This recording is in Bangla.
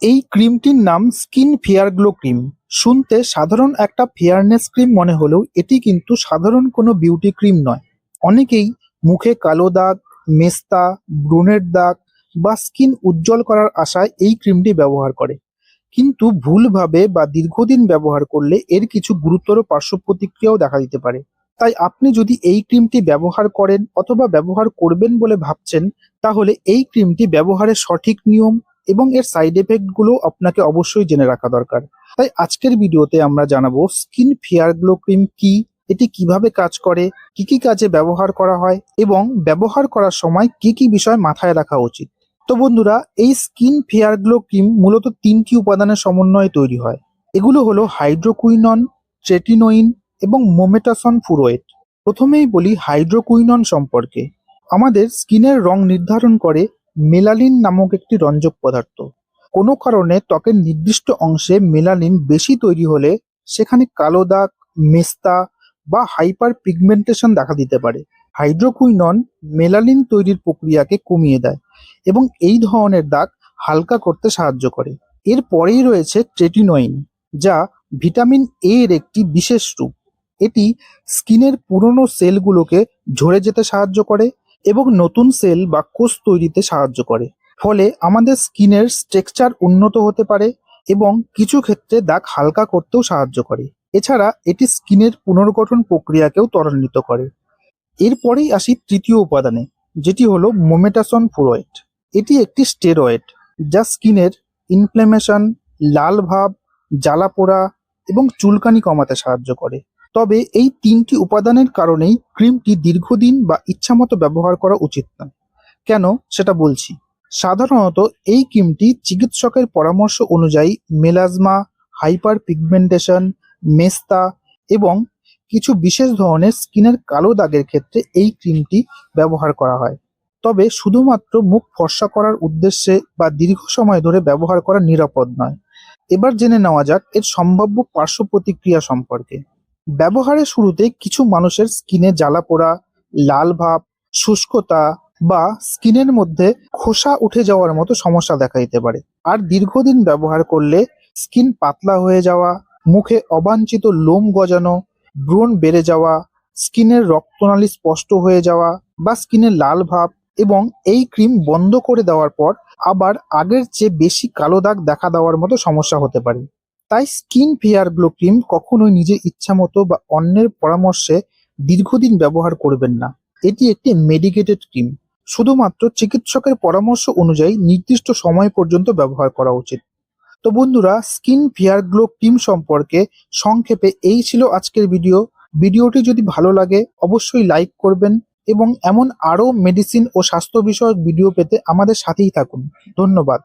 এই ক্রিমটির নাম স্কিন ফেয়ার গ্লো ক্রিম। শুনতে সাধারণ একটা ফেয়ারনেস ক্রিম মনে হলেও এটি কিন্তু সাধারণ কোনো বিউটি ক্রিম নয়। অনেকেই মুখে কালো দাগ, মেস্তা, ব্রণের দাগ বা স্কিন উজ্জ্বল করার আশায় এই ক্রিমটি ব্যবহার করে, কিন্তু ভুলভাবে বা দীর্ঘদিন ব্যবহার করলে এর কিছু গুরুতর পার্শ্ব প্রতিক্রিয়াও দেখা দিতে পারে। তাই আপনি যদি এই ক্রিমটি ব্যবহার করেন অথবা ব্যবহার করবেন বলে ভাবছেন, তাহলে এই ক্রিমটি ব্যবহারের সঠিক নিয়ম এবং এর সাইড এফেক্ট গুলো আপনাকে অবশ্যই জেনে রাখা দরকার। তাই আজকের ভিডিওতে আমরা জানাবো স্কিন ফেয়ার গ্লো ক্রিম কি, এটি কিভাবে কাজ করে, কি কি কাজে ব্যবহার করা হয় এবং ব্যবহার করার সময় কি কি বিষয় মাথায় রাখা উচিত। তো বন্ধুরা, এই স্কিন ফেয়ার গ্লো ক্রিম মূলত তিনটি উপাদানের সমন্বয়ে তৈরি হয়। এগুলো হলো হাইড্রোকুইনন, ট্রেটিনোইন এবং মোমেটাসন ফুরোয়েট। প্রথমেই বলি হাইড্রোকুইনন সম্পর্কে। আমাদের স্কিনের রং নির্ধারণ করে মেলানিন নামক একটি রঞ্জক পদার্থ। কোনো কারণে ত্বকের নির্দিষ্ট অংশে মেলানিন বেশি তৈরি হলে সেখানে কালো দাগ, মেস্তা বা হাইপার পিগমেন্টেশন দেখা দিতে পারে। হাইড্রোকুইনন মেলানিন তৈরির প্রক্রিয়াকে কমিয়ে দেয় এবং এই ধরনের দাগ হালকা করতে সাহায্য করে। এর পরেই রয়েছে ট্রেটিনোইন, যা ভিটামিন এ এর একটি বিশেষ রূপ। এটি স্কিনের পুরনো সেলগুলোকে ঝরে যেতে সাহায্য করে এবং নতুন সেল বা কোষ তৈরিতে সাহায্য করে। ফলে আমাদের স্কিনের টেক্সচার উন্নত হতে পারে এবং কিছু ক্ষেত্রে দাগ হালকা করতেও সাহায্য করে। এছাড়া এটি স্কিনের পুনর্গঠন প্রক্রিয়াকেও ত্বরান্বিত করে। এরপরেই আসি তৃতীয় উপাদানে, যেটি হলো মোমেটাসন ফুরোয়েট। এটি একটি স্টেরয়েড যা স্কিনের ইনফ্ল্যামেশন, লাল ভাব, জ্বালা পোড়া এবং চুলকানি কমাতে সাহায্য করে। তবে এই তিনটি উপাদানের কারণেই ক্রিমটি দীর্ঘদিন বা ইচ্ছামতো ব্যবহার করা উচিত নয়। কেন সেটা বলছি। সাধারণত এই ক্রিমটি চিকিৎসকের পরামর্শ অনুযায়ী মেলাজমা, হাইপার পিগমেন্টেশন, মেস্তা এবং কিছু বিশেষ ধরনের স্কিনের কালো দাগের ক্ষেত্রে এই ক্রিমটি ব্যবহার করা হয়। তবে শুধুমাত্র মুখ ফর্সা করার উদ্দেশ্যে বা দীর্ঘ সময় ধরে ব্যবহার করা নিরাপদ নয়। এবার জেনে নেওয়া যাক এর সম্ভাব্য পার্শ্ব প্রতিক্রিয়া সম্পর্কে। ব্যবহারের শুরুতে কিছু মানুষের স্কিনে জ্বালা পোড়া, লাল ভাব, শুষ্কতা বা স্কিনের মধ্যে খোসা উঠে যাওয়ার মতো সমস্যা দেখা দিতে পারে। আর দীর্ঘদিন ব্যবহার করলে স্কিন পাতলা হয়ে যাওয়া, মুখে অবাঞ্ছিত লোম গজানো, ব্রণ বেড়ে যাওয়া, স্কিনের রক্তনালী স্পষ্ট হয়ে যাওয়া বা স্কিনে লাল ভাব এবং এই ক্রিম বন্ধ করে দেওয়ার পর আবার আগের চেয়ে বেশি কালো দাগ দেখা দেওয়ার মতো সমস্যা হতে পারে। তাই স্কিন ফেয়ার গ্লো ক্রিম কখনোই নিজের ইচ্ছামতো বা অন্যের পরামর্শে দীর্ঘদিন ব্যবহার করবেন না। এটি একটি মেডিকেটেড ক্রিম। শুধুমাত্র চিকিৎসকের পরামর্শ অনুযায়ী নির্দিষ্ট সময় পর্যন্ত ব্যবহার করা উচিত। তো বন্ধুরা, স্কিন ফেয়ার গ্লো ক্রিম সম্পর্কে সংক্ষেপে এই ছিল আজকের ভিডিও। ভিডিওটি যদি ভালো লাগে অবশ্যই লাইক করবেন এবং এমন আরও মেডিসিন ও স্বাস্থ্য বিষয়ক ভিডিও পেতে আমাদের সাথেই থাকুন। ধন্যবাদ।